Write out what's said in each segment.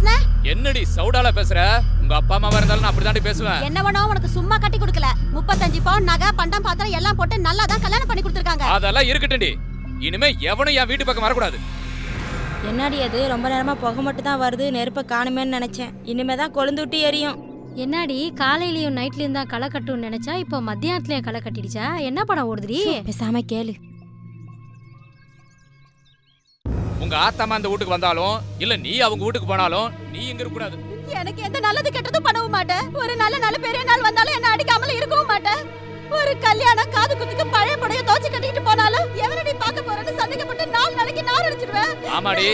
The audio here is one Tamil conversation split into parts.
பேசுன? என்னடி சவுடால பேசுற? உங்க அப்பா அம்மா இருந்தாலும் நான் அப்படிதாண்டி பேசுவேன். என்ன வேணோ உனக்கு சும்மா கட்டி கொடுக்கல. 35 பவுன் நகை பண்டம் பாத்திரம் எல்லாம் போட்டு நல்லா தான் கல்யாணம் பண்ணி கொடுத்துருக்காங்க. அதெல்லாம் இருக்கட்டும்டி. இனிமே எவனும் என் வீட்டு பக்கம் வரக்கூடாது. என்னடி அது ரொம்ப நேரமா புகை மட்டும் தான் வருது, நெருப்பை காணுமேன்னு நினைச்சேன். இனிமே தான் கொழுந்து விட்டு எரியும். என்னடி காலையிலயும் நைட்லயும் தான் களை கட்டும்னு நினைச்சா இப்போ மத்தியானத்துலயும் களை கட்டிடுச்சா? என்ன படம் ஓடுதுடி? பேசாம கேளு. உங்க ஆத்தாமா அந்த வீட்டுக்கு வந்தாலும் இல்ல நீ அவங்க வீட்டுக்கு போனாலும் நீ இங்க இருக்க கூடாது. எனக்கு எந்த நல்லது கெட்டதும் பண்ணவும் மாட்டேன். ஒரு நல்ல பெரிய நாள் வந்தாலும் என்ன அடிக்காமல இருக்கவும் மாட்டேன். ஒரு கல்யாணம் காது குத்துக்கு பழைய புடைய தோச்சு கட்டிட்டு போனாலும் எவனடி பார்க்க போறேன்னு சந்தேகப்பட்டு 4 நாளைக்கு நார் அடிச்சிடுவேன். ஆமாடி,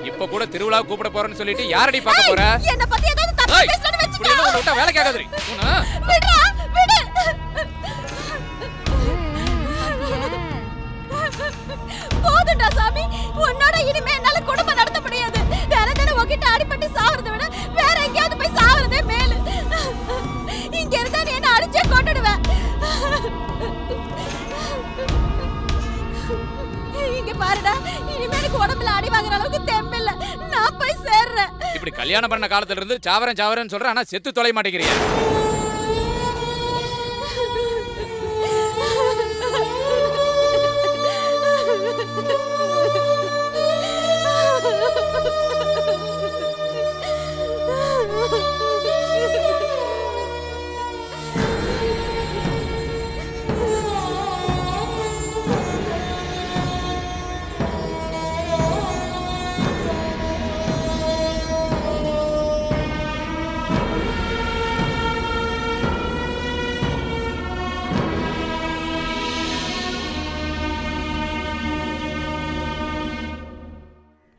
இப்ப கூட திருவிழா கூப்பிட போறேன்னு சொல்லிட்டு யாரடி பார்க்க போற? என்ன பத்தி ஏதாவது தப்பா பேசலன்னு வெச்சுக்க. இப்படி எல்லாம் விட்டா வேலை கேட்காதடி. விடுடா விடு. போதுடா சாமி, உன்னோட இனிமே என்னால குடும்பம் நடத்த முடியாது. வேற தான உன்கிட்ட அடிபட்டு சாவறதை விட வேற எங்கேயாவது போய் சாவறதே மேலு. இங்க இருந்தா நீ என்ன அடிச்சே கொன்னுடுவேன். இங்க பாருடா, இனிமே எனக்கு உடம்புல அடி வாங்குற அளவுக்கு தெம்பில்ல. நான் போய் சேர்றேன். இப்படி கல்யாணம் பண்ண காலத்துல இருந்து சாவரேன்னு சொல்ற, ஆனா செத்து தொலை மாட்டேங்கிறியா?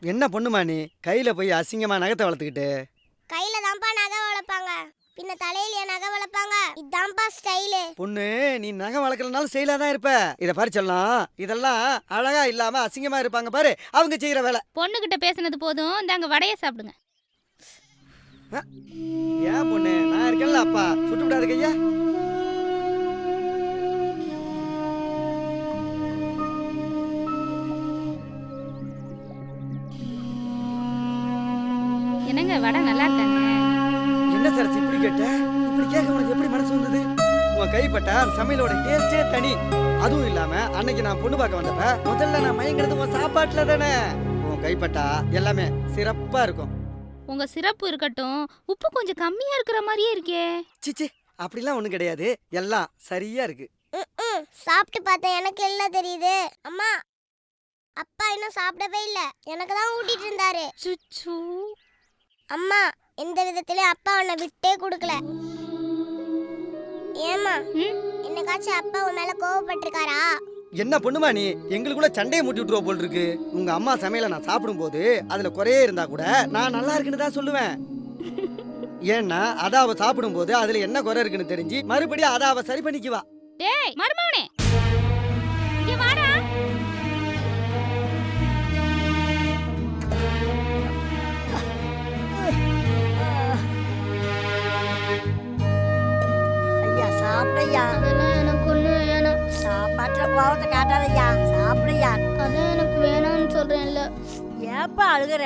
என்ன பொண்ணுமா நீ கையில போய் அசிங்கமா நகத்தை வளர்த்துக்கிட்டு? கையில தான்ப்பா நகை வளர்ப்பாங்க, பின்ன தலையில நகை வளர்ப்பாங்க. இதான்ப்பா ஸ்டைலு. பொண்ணு, நீ நகை வளர்க்கலனாலும் ஸ்டைலா தான் இருப்ப. இத பாரு சொல்லலாம், இதெல்லாம் அழகா இல்லாம அசிங்கமா இருப்பாங்க பாரு அவங்க செய்யற வேலை. பொண்ணுகிட்ட பேசினது போதும், இந்தாங்க வடைய சாப்பிடுங்க. ஏன் பொண்ணு, நான் இருக்கேன்ல அப்பா, சுட்டு விடாது கையா. என்னங்க வடை நல்லா இருக்காங்க? என்ன சார் இப்படி கேட்ட? இப்படி கேட்க உனக்கு எப்படி மனசு வந்தது? உன் கைப்பட்ட சமையலோட டேஸ்டே தனி. அதுவும் இல்லாம அன்னைக்கு நான் பொண்ணு பார்க்க வந்தப்ப முதல்ல நான் மயங்கிறது உன் சாப்பாட்டுல தானே. உன் கைப்பட்டா எல்லாமே சிறப்பா இருக்கும். உங்க சிறப்பு இருக்கட்டும், உப்பு கொஞ்சம் கம்மியா இருக்கிற மாதிரியே இருக்கே. சிச்சி, அப்படிலாம் ஒண்ணும் கிடையாது, எல்லாம் சரியா இருக்கு. சாப்பிட்டு பார்த்தேன், எனக்கு எல்லாம் தெரியுது. அம்மா, அப்பா இன்னும் சாப்பிடவே இல்ல, எனக்கு தான் ஊட்டிட்டு இருந்தாரு. சுச்சு. அம்மா, எந்த விதத்திலயும் அப்பா உன்னை விட்டே கொடுக்கல. ஏமா, என்னக்காச்சும் அப்பா உன் மேல கோவப்பட்டிருக்காரா? என்ன பொண்ணுமா நீ, எங்களுக்குள்ள சண்டையை மூட்டி விட்டுருவ போல் இருக்கு. உங்க அம்மா சமையல நான் சாப்பிடும் போது அதுல குறையே இருந்தா கூட நான் நல்லா இருக்குன்னு தான் சொல்லுவேன். ஏன்னா அதாவ சாப்பிடும் போது அதுல என்ன குறை இருக்குன்னு தெரிஞ்சு மறுபடியும் அதாவ சரி பண்ணிக்குவா. டேய் மருமவனே, இங்க வாடா. ஐயா சாப்பிடையா. அதெல்லாம் எனக்கு ஒண்ணு வேணாம். சாப்பாட்டுல கோவத்தை காட்டாதையா, சாப்பிடையா. அதான் எனக்கு வேணாம்னு சொல்றேன்ல. ஏப்பா அழுகுற?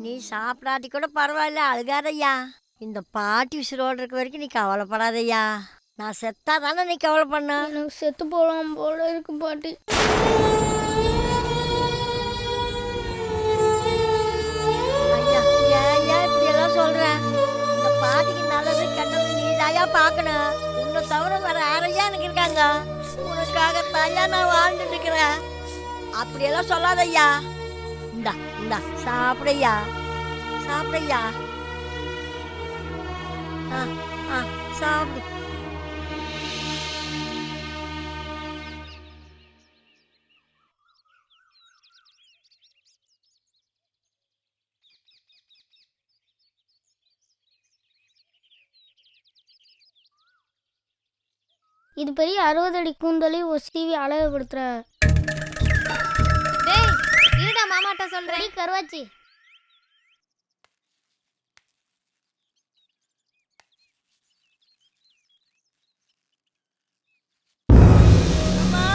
நீ சாப்பிடாட்டி கூட பரவாயில்ல, அழுகாதையா. இந்த பாட்டி உசுரோடு இருக்க வரைக்கும் நீ கவலைப்படாதையா. நான் செத்தா தானே நீ கவலை பண்ண. எனக்கு செத்து போலாம் போல இருக்கு பாட்டி. ஐயா, ஏன் இப்படி எல்லாம் சொல்ற? இந்த பாட்டிக்கு நல்லது கெட்டது நீ தாயா பார்க்கணும். உன்னை தவிர வேற யாரையா எனக்கு இருக்காங்க? உனக்காக தாயா நான் வாழ்ந்துட்டு இருக்கிறேன். அப்படியெல்லாம் சொல்லாதையா. இந்தா இந்தா சாப்பிடையா, சாப்பிடையா. சாப்பிடு. இது பெரிய 60 அடி கூந்தலை ஒரு சீவி அழகுபடுத்துற. டேய் இருடா, மாமாட்ட சொல்றேன். கருவாச்சி,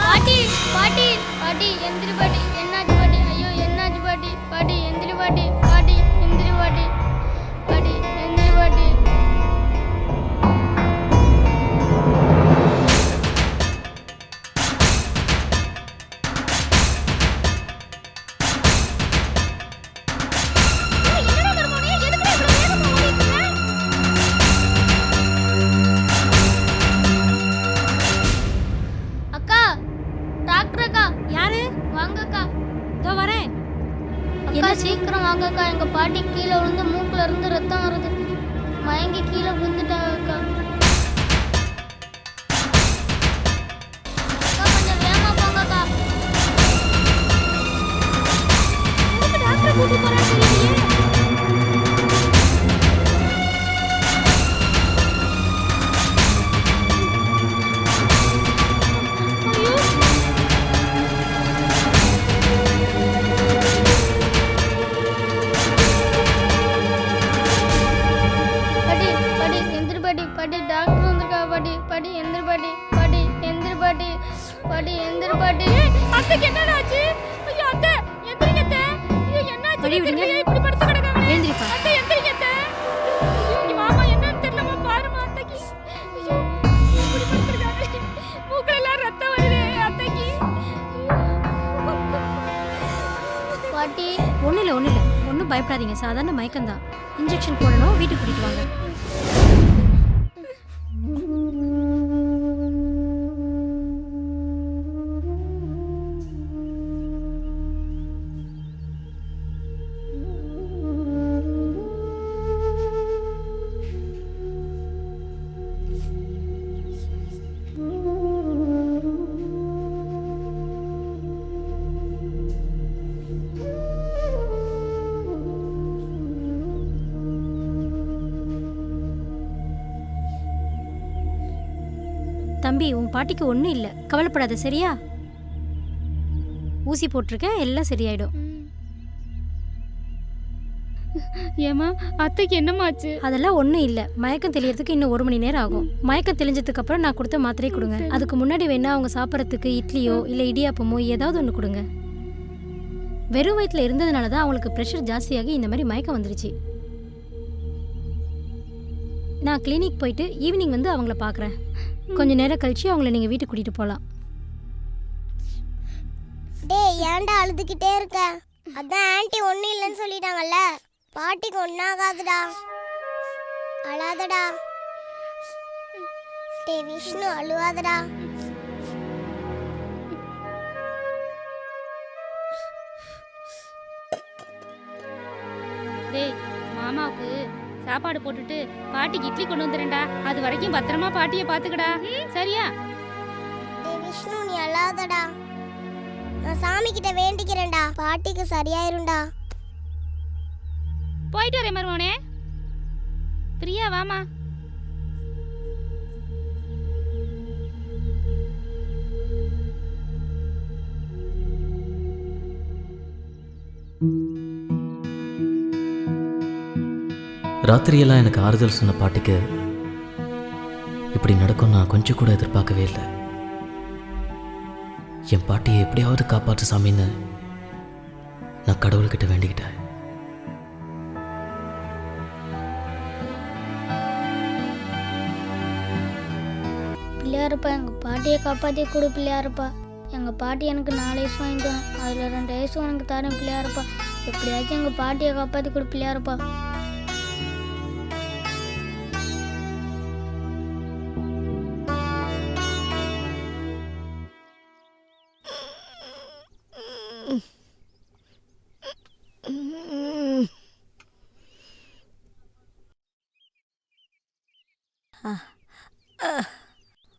பாட்டி பாட்டி பாட்டி எந்திரி பாட்டி. என்னாச்சு பாட்டி? ஐயோ என்னாச்சு பாட்டி? பாட்டி எந்திரி பாட்டி. பாட்டி எந்திரி பாட்டி. அக்கா சீக்கிரம் வாங்கக்கா, எங்க பாட்டி கீழே விழுந்து மூக்குல இருந்து ரத்தம் வருது. மயங்கி கீழே விழுந்துட்டாங்க அக்கா. அக்கா கொஞ்சம் வேகமா போங்கக்கா. டாக்டர் கூட்டி போறான்னு தெரியலையே. பாட்டி பாட்டி எந்திரு பாட்டி, பாட்டி டாக்டர் வந்திருக்கா பாட்டி, பாட்டி எந்திரு பாட்டி, பாட்டி எந்திரு பாட்டி, பாட்டி எந்திரு பாட்டி. அத்தைக்கு என்னடா ஆச்சு? ஐயோ அத்தை எந்திரிங்க அத்தை. ஐயோ என்னாச்சு? வழி விடுங்க. இப்படி படுத்து கிடக்காங்க. எழுந்திரிப்பா. அத்தை எந்திரிங்க அத்தை. ஐயோ இங்க வாமா, என்னன்னு தெரியலமா, பாருமா அத்தைக்கு. ஐயோ இப்படி படுத்துருக்காங்க. மூக்குல எல்லாம் ரத்தம் வருது அத்தைக்கு. பாட்டி ஒன்றும் இல்லை ஒன்றும் பயப்படாதீங்க, சாதாரண மயக்கம்தான். இன்ஜெக்ஷன் போடணும், வீட்டுக்கு கூட்டிட்டு வாங்க. தம்பி, உன் பாட்டிக்கு ஒன்றும் இல்லை, கவலைப்படாத, சரியா? ஊசி போட்டிருக்கேன், எல்லாம் சரியாயிடும். ஏமா அத்தைக்கு என்னமாச்சு? அதெல்லாம் ஒன்றும் இல்லை, மயக்கம் தெளியறதுக்கு இன்னும் 1 மணி நேரம் ஆகும். மயக்கம் தெளிஞ்சதுக்கு அப்புறம் நான் கொடுத்த மாத்திரை கொடுங்க. அதுக்கு முன்னாடி வேணா அவங்க சாப்பிட்றதுக்கு இட்லியோ இல்லை இடியாப்பமோ ஏதாவது ஒன்று கொடுங்க. வெறும் வயிற்றில் இருந்ததுனால தான் அவங்களுக்கு ப்ரெஷர் ஜாஸ்தியாகி இந்த மாதிரி மயக்கம் வந்துருச்சு. நான் கிளினிக் போயிட்டு ஈவினிங் வந்து அவங்கள பார்க்குறேன். கொஞ்ச நேரம் கழிச்சு அவங்கள நீங்கள் வீட்டுக்கு கூட்டிகிட்டு போகலாம். டேய் ஏன்டா அழுதுகிட்டே இருக்க? அதான் ஆன்ட்டி ஒன்றும் இல்லைன்னு சொல்லிட்டாங்கல்ல. பாட்டிக்கு ஒன்றாகாதுடா, அழாதடா. டேய் விஷ்ணு அழுவாதடா. டேய் மாமாவுக்கு சாப்பாடு போட்டுட்டு பாட்டிக்கு இட்லி கொண்டு வந்துடுறேன்டா. அது வரைக்கும் பத்திரமா பாட்டியை பார்த்துக்கடா, சரியா? டேய் விஷ்ணு நீ அழாதடா. நான் சாமி கிட்ட வேண்டிக்கிறேன்டா, பாட்டிக்கு சரியாயிரும்டா. போயிட்டு வரேன் மருமோனே. பிரியா வாமா. ராத்திரியெல்லாம் எனக்கு ஆறுதல் சொன்ன பாட்டிக்கு இப்படி நடக்கும் நான் கொஞ்சம் கூட எதிர்பார்க்கவே இல்லை. என் பாட்டியை எப்படியாவது காப்பாற்று சாமின்னு நான் கடவுள்கிட்ட வேண்டிக்கிட்டேன். பிள்ளையாருப்பா எங்கள் பாட்டியை காப்பாற்றி கொடு பிள்ளையாருப்பா. எங்கள் பாட்டி எனக்கு 4 வயசு வாங்கி தரேன், அதில் 2 வயசு உனக்கு தரேன் பிள்ளையாருப்பா. எப்படியாச்சும் எங்கள் பாட்டியை காப்பாற்றி கொடு பிள்ளையாருப்பா.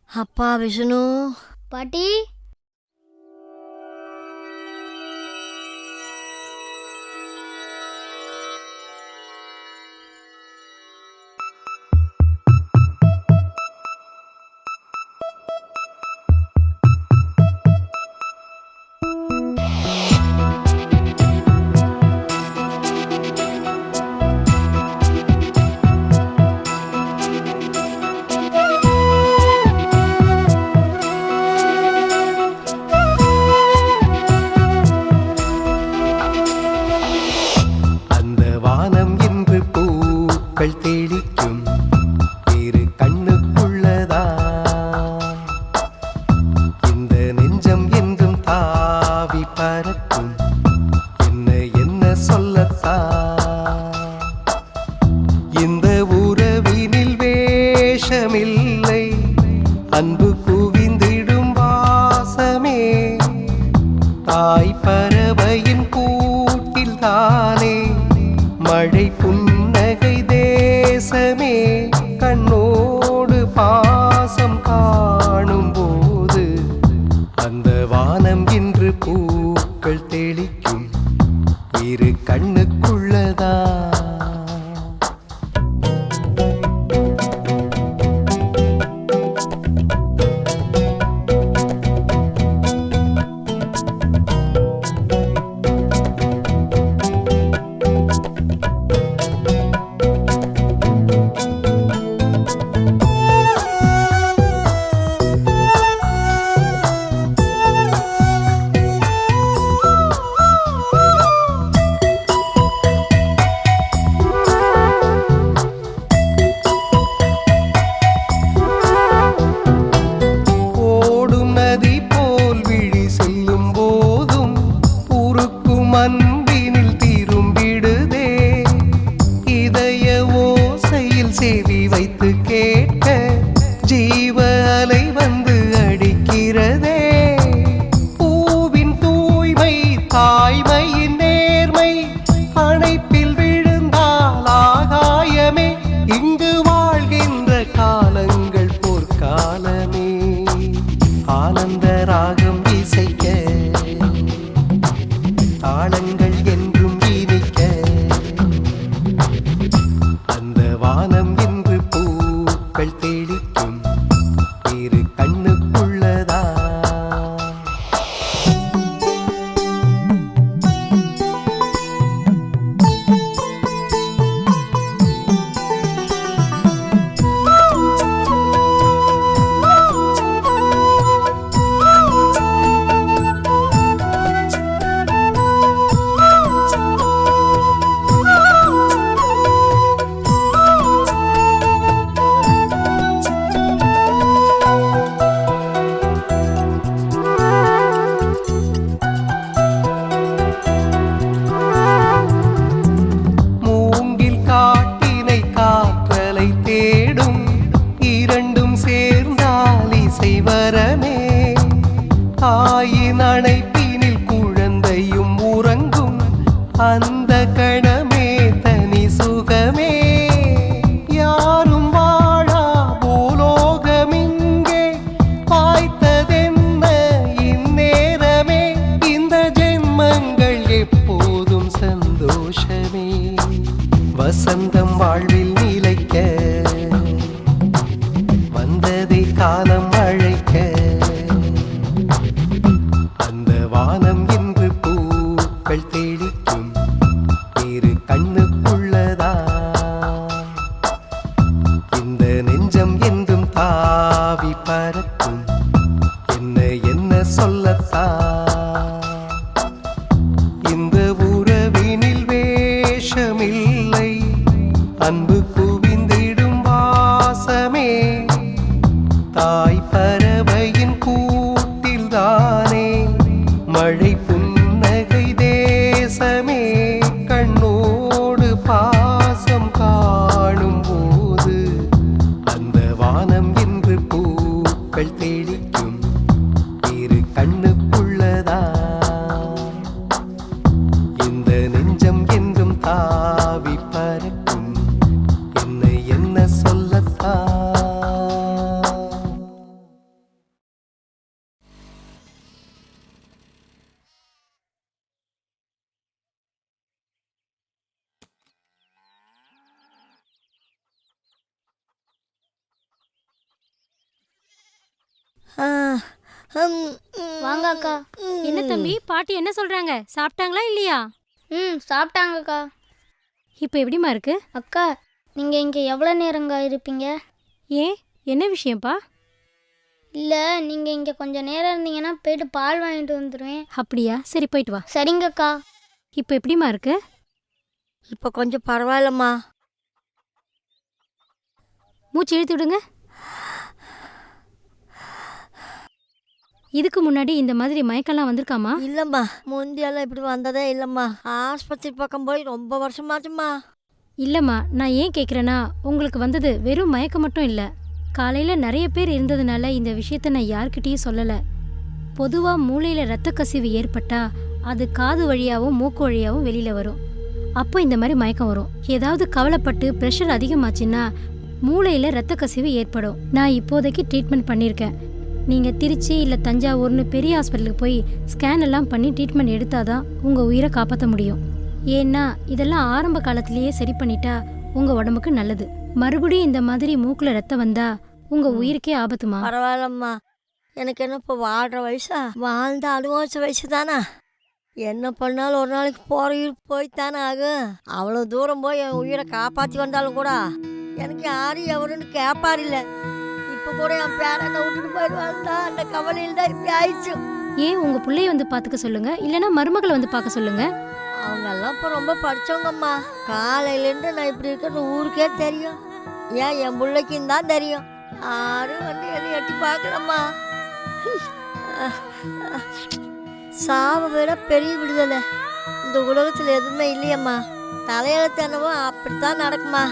அப்பா விஷ்ணு. பாட்டி அன்பு குவிந்திடும் வாசமே தாய் பறவையின் கூட்டில் தான் இரு கண்ணுக்குள்ளதா. ஓடும் நதி போல் விழி செல்லும் போதும் உருக்கும் அன்பினில் திரும்பிடுதே. இதய ஓசையில் செவி வைத்து கேட்க ஜீவ அலை வந்து அடிக்கிறதே. பூவின் தூய்மை தாய்மையின் நேர்மை அணைப்பில் விழுந்தால் ஆகாயமே. இங்கு வாழ்கின்ற காலங்கள் பொற்காலமே. ஆனந்த ராகம் இசைக்க தாளங்கள் என்றும் இனிக்க அந்த வானம் என்று பூக்கள் தெளிக்கும் இரு கண்ணுக்குள்ளதா. மூங்கில் காட்டினை காற்றலை தேடும் இரண்டும் சேர்ந்தால் இசை வரமே. தாயின் அணைப்பினில் குழந்தையும் உறங்கும் அந்த கணமே தனி சுகமே. யாரும் வாழா பூலோகமிங்கே வாய்த்ததென்ன இந்நேரமே. இந்த ஜென்மங்கள் எப்போதும் சந்தோஷமே. வசந்தம் வாழ்வில் நிலைக்க வந்ததை காலம் அழைக்க அந்த வானம் என்று பூக்கள் தெளிக்கும் இரு கண்ணுக்குள்ளதா. இந்த நெஞ்சம் என்றும் தாவி பறக்கும் என்ன என்ன சொல்லத்தான். இந்த உறவினில் வேஷமில்லை அன்பு குவிந்திடும் வாசமே. தாய் பறவையின் கூட்டில்தானே மழை புன்னகை தேசமே. கண்ணோடு பாசம் காணும் போது அந்த வானம் என்று பூக்கள் தெளிக்கும் இரு கண்ணுக்குள்ளதா. இந்த நெஞ்சம் என்றும் தாவி பறக்கும் என்ன என்ன சொல்லத்தான். வாங்க அக்கா. என்ன தம்பி, பாட்டி என்ன சொல்றாங்க? சாப்பிட்டாங்களா இல்லையா? சாப்பிட்டாங்கக்கா. இப்போ எப்படிமா இருக்கு? அக்கா, நீங்கள் இங்கே எவ்வளோ நேரங்க இருப்பீங்க? ஏன், என்ன விஷயம்ப்பா? இல்லை, நீங்கள் இங்கே கொஞ்சம் நேரம் இருந்தீங்கன்னா போயிட்டு பால் வாங்கிட்டு வந்துடுவேன். அப்படியா? சரி, போயிட்டு வா. சரிங்கக்கா. இப்போ எப்படிமா இருக்கு? இப்போ கொஞ்சம் பரவாயில்லம்மா. மூச்சு இழுத்து விடுங்க. இதுக்கு முன்னாடி இந்த மாதிரி மயக்கம்லாம் வந்திருக்காமா? இல்லைம்மா, முந்தியெல்லாம் இப்படி வந்ததே இல்லைம்மா. ஆஸ்பத்திரி பக்கம் போய் ரொம்ப வருஷமாச்சும்மா. இல்லைம்மா, நான் ஏன் கேட்குறேன்னா, உங்களுக்கு வந்தது வெறும் மயக்கம் மட்டும் இல்லை. காலையில் நிறைய பேர் இருந்ததுனால இந்த விஷயத்த நான் யார்கிட்டயும் சொல்லலை. பொதுவாக மூளையில் இரத்த கசிவு ஏற்பட்டா அது காது வழியாகவும் மூக்கு வழியாகவும் வெளியில் வரும். அப்போ இந்த மாதிரி மயக்கம் வரும். ஏதாவது கவலைப்பட்டு ப்ரெஷர் அதிகமாச்சுன்னா மூளையில் இரத்த கசிவு ஏற்படும். நான் இப்போதைக்கு ட்ரீட்மெண்ட் பண்ணியிருக்கேன். நீங்கள் திருச்சி இல்லை தஞ்சாவூர்னு பெரிய ஹாஸ்பிட்டலுக்கு போய் ஸ்கேன் எல்லாம் பண்ணி ட்ரீட்மெண்ட் எடுத்தால் தான் உங்கள் உயிரை காப்பாற்ற முடியும். ஏன்னா இதெல்லாம் ஆரம்ப காலத்திலேயே சரி பண்ணிட்டா உங்க உடம்புக்கு நல்லது. மறுபடியும் இந்த மாதிரி மூக்குல ரத்தம் வந்தா உங்க உயிருக்கே ஆபத்துமா. பரவாயில்லம்மா, எனக்கு என்ன இப்போ வாழ்கிற வயசா? வாழ்ந்த அனுபவிச்ச வயசு தானே. என்ன பண்ணாலும் ஒரு நாளைக்கு போகிற உயிர் போய்த்தானே ஆகும். அவ்வளோ தூரம் போய் என் உயிரை காப்பாற்றி வந்தாலும் கூட எனக்கு யாரும் எவருன்னு கேட்பார் இல்லை. இப்போ கூட என் பேரனை விட்டுட்டு போயிடுவாங்க. அந்த கவலையில் தான் இப்படி ஆயிடுச்சு. ஏன் உங்க பிள்ளைய வந்து பாத்துக்க சொல்லுங்க, இல்லைன்னா மருமகளை வந்து பார்க்க சொல்லுங்க. அவங்கெல்லாம் இப்போ ரொம்ப படித்தவங்கம்மா. காலையிலேருந்து நான் இப்படி இருக்கிறது ஊருக்கே தெரியும். ஏன் என் பிள்ளைக்கும் தான் தெரியும். யாரும் வந்து எதை எட்டி பார்க்கலம்மா. சாவை விட பெரிய விடுதலை இந்த உலகத்தில் எதுவுமே இல்லையம்மா. தலையெழுத்து என்னவோ அப்படித்தான் நடக்குமா.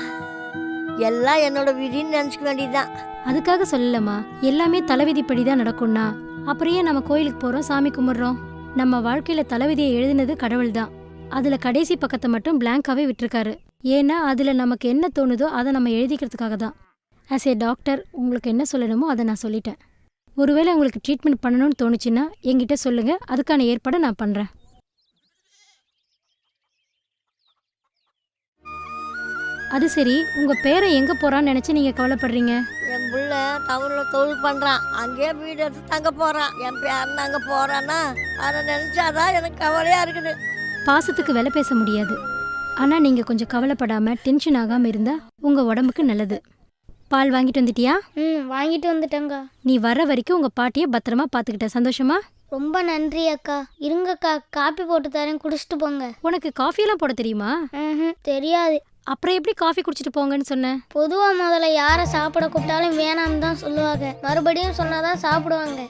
எல்லாம் என்னோட விதின்னு நினச்சிக்க வேண்டியதுதான். அதுக்காக சொல்லலம்மா, எல்லாமே தலைவிதிப்படி தான் நடக்கும்னா அப்புறம் ஏன் நம்ம கோயிலுக்கு போறோம், சாமி கும்பிட்றோம்? நம்ம வாழ்க்கையில தலைவிதியை எழுதினது கடவுள் தான். அதுல கடைசி பக்கத்தை மட்டும் பிளாங்காவே விட்டுருக்காரு. ஏன்னா அதுல நமக்கு என்ன தோணுதோ அதை நம்ம எழுதிக்கிறதுக்காக தான். ஆஸ் ஏ டாக்டர் உங்களுக்கு என்ன சொல்லணுமோ அதை நான் சொல்லிட்டேன். ஒருவேளை உங்களுக்கு ட்ரீட்மெண்ட் பண்ணணும்னு தோணுச்சுன்னா என்கிட்ட சொல்லுங்க, அதுக்கான ஏற்பாடை நான் பண்றேன். அது சரி, உங்க பேரை எங்க போறான்னு நினைச்சு நீங்க கவலைப்படுறீங்க? என் பிள்ளை டவுனில் தொழில் பண்ணுறான், அங்கேயே வீடு எடுத்து தங்க போகிறான். என் பேரன் அங்கே போகிறான்னா அதை நினச்சாதான் எனக்கு கவலையாக இருக்குது. பாசத்துக்கு விலை பேச முடியாது. ஆனா நீங்க கொஞ்சம் கவலைப்படாம டென்ஷன் ஆகாம இருந்தா உங்க உடம்புக்கு நல்லது. பால் வாங்கிட்டு வந்துட்டியா? வாங்கிட்டு வந்துட்டேங்க. நீ வர்ற வரைக்கும் உங்க பாட்டியை பத்திரமா பாத்துக்கிட்ட. சந்தோஷமா? ரொம்ப நன்றி அக்கா. இருங்கக்கா, காப்பி போட்டு தரேன், குடிச்சிட்டு போங்க. உனக்கு காஃபி எல்லாம் போட தெரியுமா? தெரியாது. அப்புறம் எப்படி காஃபி குடிச்சிட்டு போங்கன்னு சொன்ன? பொதுவா முதல்ல யாரை சாப்பிட கூப்பிட்டாலும் வேணாம்னு தான் சொல்லுவாங்க. மறுபடியும் சொன்னாதான் சாப்பிடுவாங்க.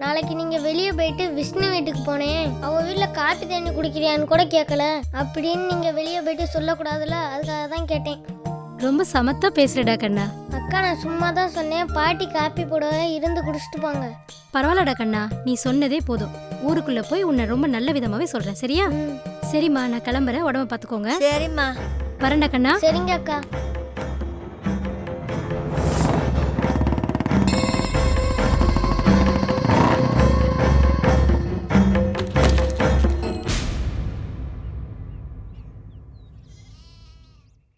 நாளைக்கு நீங்க வெளியே போயிட்டு விஷ்ணு வீட்டுக்கு போனேன், அவ வீட்டுல காப்பி தண்ணி குடிக்கிறியான்னு கூட கேட்கல அப்படின்னு நீங்க வெளியே போயிட்டு சொல்லக்கூடாதுல, அதுக்காக தான் கேட்டேன். ரொம்ப சமத்தா பேசுறடா கண்ணா. அக்கா, நான் சும்மா தான் சொன்னேன், பாட்டி காப்பி போடவே இருந்து குடிச்சிட்டு போங்க. பரவாயில்லடா கண்ணா, நீ சொன்னதே போதும். ஊருக்குள்ள போய் உன்னை ரொம்ப நல்ல விதமாவே சொல்றேன், சரியா? சரிம்மா, நான் கிளம்புறேன். உடம்ப பாத்துக்கோங்க. சரிம்மா. வரேன்டா கண்ணா. சரிங்க அக்கா.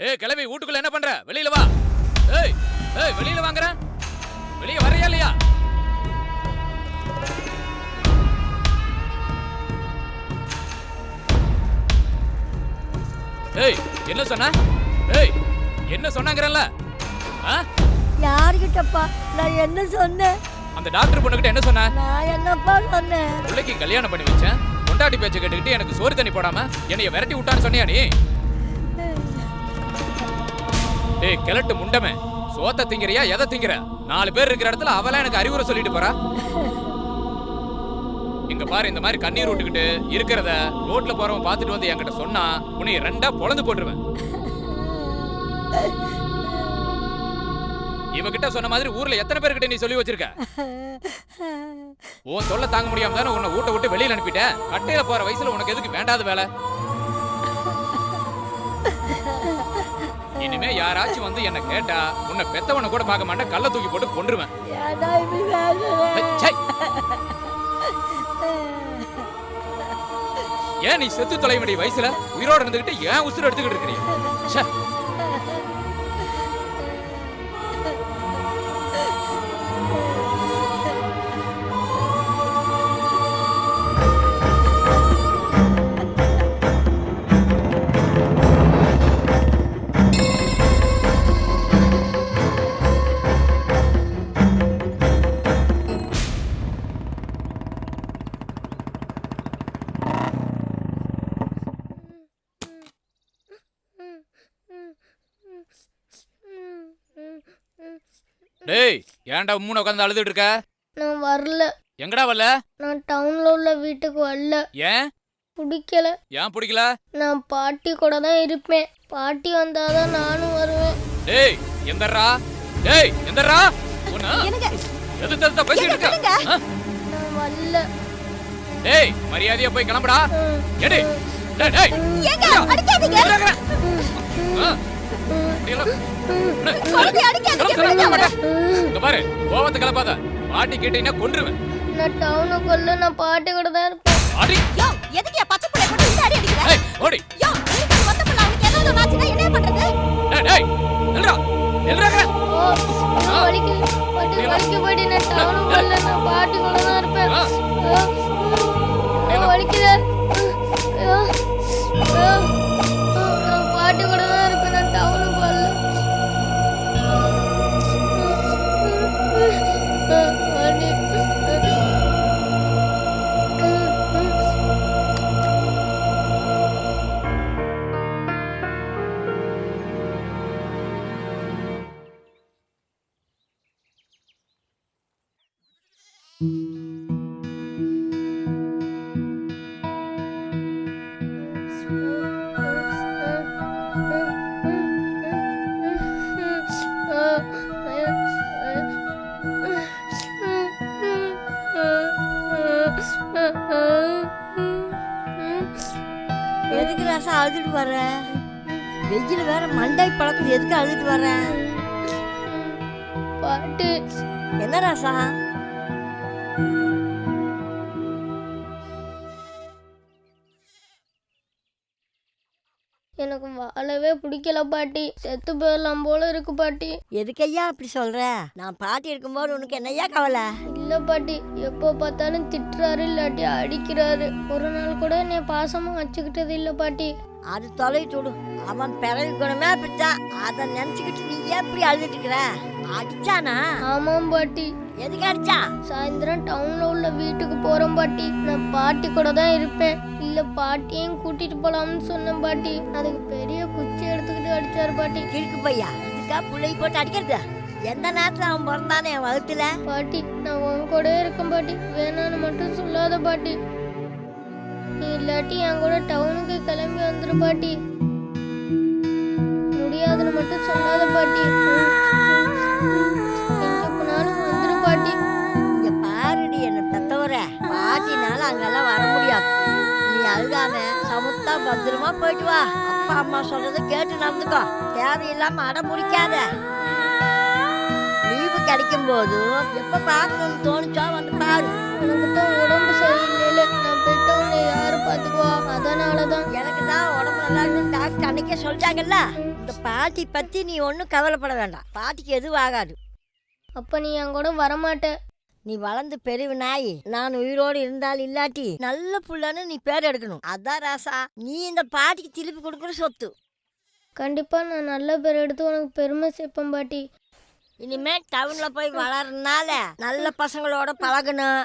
ஏய் கிளவி, வீட்டுக்குள்ள என்ன பண்ற? வெளியில வா. ஏய் ஏய், வெளியில வாங்கற. வெளிய வரையா இல்லையா? ஏய் என்ன சொன்ன? ஏய் என்ன சொன்னாங்கறல்ல? யார்கிட்டப்பா நான் என்ன சொன்னேன்? அந்த டாக்டர் பொண்ணுகிட்ட என்ன சொன்ன? நான் என்னப்பா சொன்னேன்? பிள்ளைக்கு கல்யாணம் பண்ணி வச்சேன், கொண்டாடி பேச்ச கேட்டுக்கிட்டு எனக்கு சோறு தண்ணி போடாம என்னைய விரட்டி விட்டான்னு சொன்னியா நீ? ஏய் கிழட்டு முண்டமே, சோத்த திங்கறியா எதை திங்கற? 4 பேர் இருக்கிற இடத்துல அவளா எனக்கு அறிவுரை சொல்லிட்டு போறா. இங்க பாரு, இந்த மாதிரி கண்ணீர் விட்டுக்கிட்டு இருக்கிறத ரோட்ல போறவன் பாத்துட்டு வந்து என்கிட்ட சொன்னா உன்னை 2ஆ பொளந்து போட்டுருவேன். இவகிட்ட சொன்ன மாதிரி ஊர்ல எத்தனை பேர்கிட்ட நீ சொல்லி வச்சிருக்க? உன் தொல்லை தாங்க முடியாம தானே உன்னை ஊட்ட விட்டு வெளியில அனுப்பிட்டேன். கட்டையில போற வயசுல உனக்கு எதுக்கு வேண்டாத வேலை? இனிமே யாராச்சும் வந்து என்ன கேட்டா உன்னை பெத்தவனை கூட பார்க்க மாட்டேன், கல்ல தூக்கி போட்டு கொன்றுவேன். ஏன் நீ செத்து தொலை வேண்டிய வயசுல உயிரோட இருந்துகிட்டு ஏன் உசுறு எடுத்துக்கிட்டு இருக்கிறீங்க? டேய் ஏன்டா மூணு உட்காந்து அழுதுட்டு இருக்க? நான் வரல. எங்கடா வரல? நான் டவுன்ல உள்ள வீட்டுக்கு வரல. ஏன்? பிடிக்கல. ஏன் பிடிக்கல? நான் பாட்டி கூட தான் இருப்பேன். பாட்டி வந்தாதான் நானும் வருவேன். டேய் எந்தறா? டேய் எந்தறா? உன்ன எது தத்த பேசிட்டு இருக்க? நான் வரல. டேய் மரியாதையா போய் கிளம்புடா. எடி. டேய் டேய் ஏங்க அடிக்காதீங்க. இங்க பாரு, கோவத்தை கிளப்பாத. பாட்டி கேட்டீங்கன்னா கொன்றுவேன். நான் டவுனுக்குள்ள நான் பாட்டி கூட தான் இருப்பேன். அடி. யோ, எதுக்கு பச்சை புள்ளை கொண்டு எதுக்கு ராசா அழுதுட்டு வர்ற? வெயில் வேற மண்டை பழக்கம், எதுக்கு அழுதுட்டு வர்ற? பாட்டி என்ன ராசா? எனக்கு வாழவே பிடிக்கல பாட்டி, செத்து போயிடலாம் போல இருக்கு பாட்டி. எதுக்கையா அப்படி சொல்ற? நான் பாட்டி இருக்கும்போது உனக்கு என்னையா கவலை? இல்ல பாட்டி, எப்போ பார்த்தாலும் திட்டுறாரு இல்லாட்டி அடிக்கிறாரு. ஒரு நாள் கூட என்னை பாசமா வச்சுக்கிட்டது இல்ல பாட்டி. அது தொலைட்டு விடு. அவன் பிறகு குணமே அப்படித்தான். அதை நினைச்சுக்கிட்டு நீ எப்படி அழுதுட்டு இருக்கிற? அடிச்சானா? ஆமாம் பாட்டி. எதுக்கு அடிச்சா? சாயந்தரம் டவுன்ல உள்ள வீட்டுக்கு போறோம் பாட்டி. நான் பாட்டி கூட தான் இருப்பேன். இல்ல பாட்டியையும் கூட்டிட்டு போலாம்னு சொன்னேன் பாட்டி. அதுக்கு பெரிய குச்சி எடுத்துக்கிட்டு அடிச்சாரு பாட்டி. கிழக்கு பையா, இதுக்கா பிள்ளை போட்டு அடிக்கிறது? எந்த நேரத்துல அவன் பிறந்தானே என் வகுத்துல? பாட்டி நான் உன் கூட இருக்கேன் பாட்டி, வேணான்னு மட்டும் சொல்லாத பாட்டி. நீ இல்லாட்டி என் கூட டவுனுக்கு கிளம்பி வந்துரு பாட்டி. முடியாதுன்னு மட்டும் சொல்லாத பாட்டி. எங்க போனாலும் வந்துரு பாட்டி. இங்க பாருடி, என்ன பெத்தவர பாட்டினால அங்கெல்லாம் வர முடியாது. நீ அழுகாம சமுத்தா பத்திரமா போயிட்டு வா. அப்பா அம்மா சொல்றத கேட்டு நடந்துக்கோ. தேவையில்லாம அடம் பிடிக்காத. லீவு கிடைக்கும் போது எப்ப பார்க்கணும்னு தோணுச்சோ வந்து பாரு. எனக்கு தான் உடம்பு சரியில்லை, நான் போயிட்டு உன்னை யாரு பாத்துக்குவா? அதனாலதான். எனக்கு தான் உடம்பு நல்லா இருக்குன்னு டாக்டர் அன்னைக்கே சொல்லிட்டாங்கல்ல. இந்த பாட்டி பத்தி நீ ஒன்றும் கவலைப்பட வேண்டாம். பாட்டிக்கு எதுவும் ஆகாது. அப்ப நீ என் கூட வரமாட்ட. நீ வளர்ந்து பெரிய நாய், நான் உயிரோடு இருந்தால் இல்லாட்டி நல்ல புள்ளன்னு நீ பேர் எடுக்கணும். அதான் ராசா, நீ இந்த பாட்டிக்கு திருப்பி கொடுக்குற சொத்து. கண்டிப்பா நான் நல்ல பேர் எடுத்து உனக்கு பெருமை சேர்ப்பேன் பாட்டி. இனிமே டவுன்ல போய் வளர்றதுனால நல்ல பசங்களோட பழகணும்.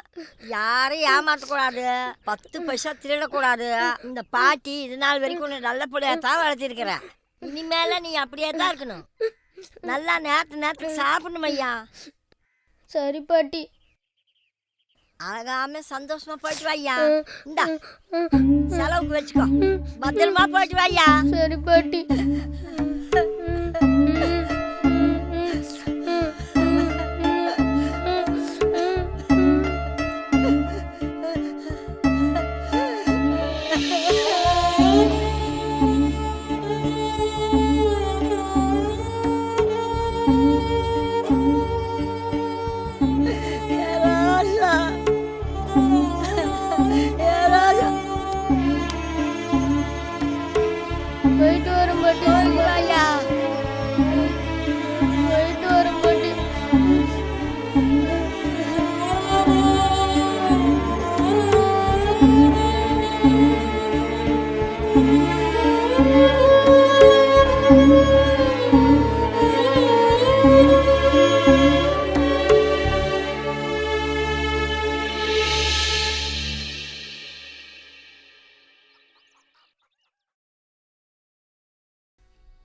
யாரையும் ஏமாற்றக்கூடாது, 10 பைசா திருடக்கூடாது. இந்த பாட்டி இது நாள் வரைக்கும் உன்னை நல்ல பிள்ளையாத்தான் வளர்த்திருக்கிற. இனிமேல நீ அப்படியே தான் இருக்கணும். நல்லா நேரத்துக்கு சாப்பிடணும் ஐயா. சரி பாட்டி. அழகாம சந்தோஷமா போயிட்டு வாய்யா. இந்தா செலவுக்கு வச்சுக்கோ. பத்திரமா போயிட்டு வாய்யா. சரி பாட்டி. போயிட்டு வரும் பாட்டி. போயிட்டு வரும் பாட்டி.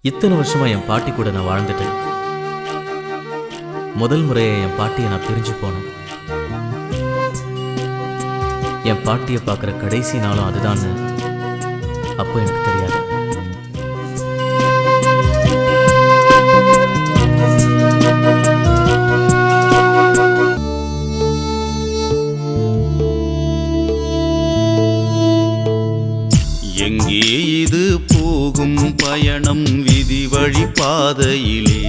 இத்தனை வருஷமா என் பாட்டி கூட நான் வாழ்ந்துட்டேன். முதல் முறையை என் பாட்டியை நான் பிரிஞ்சு போனேன். என் பாட்டியை பார்க்குற கடைசி நாளும் அதுதான்னு அப்போ எனக்கு தெரியாது. எங்கே இது போகும் பயணம் விதி வழி பாதையிலே,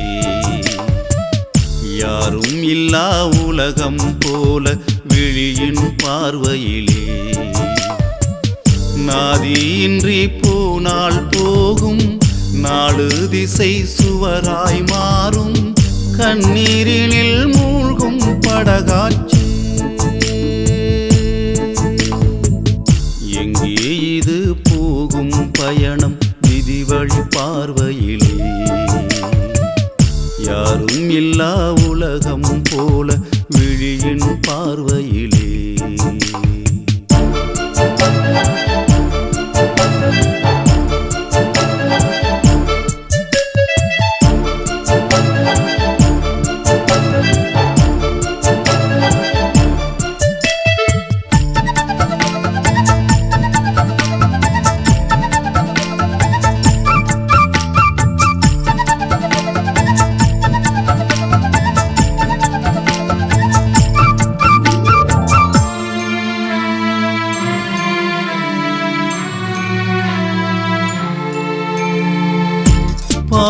யாரும் இல்லா உலகம் போல விழியின் பார்வையிலே, நாதியின்றி போனால் போகும் நாடு திசை சுவராய் மாறும், கண்ணீரினில் மூழ்கும் படகாச்சு. எங்கே இது போகும் பயணம் விதி வழி பார்வையிலே, யாரும் இல்லா உலகம் போல விழியின் பார்வையிலே.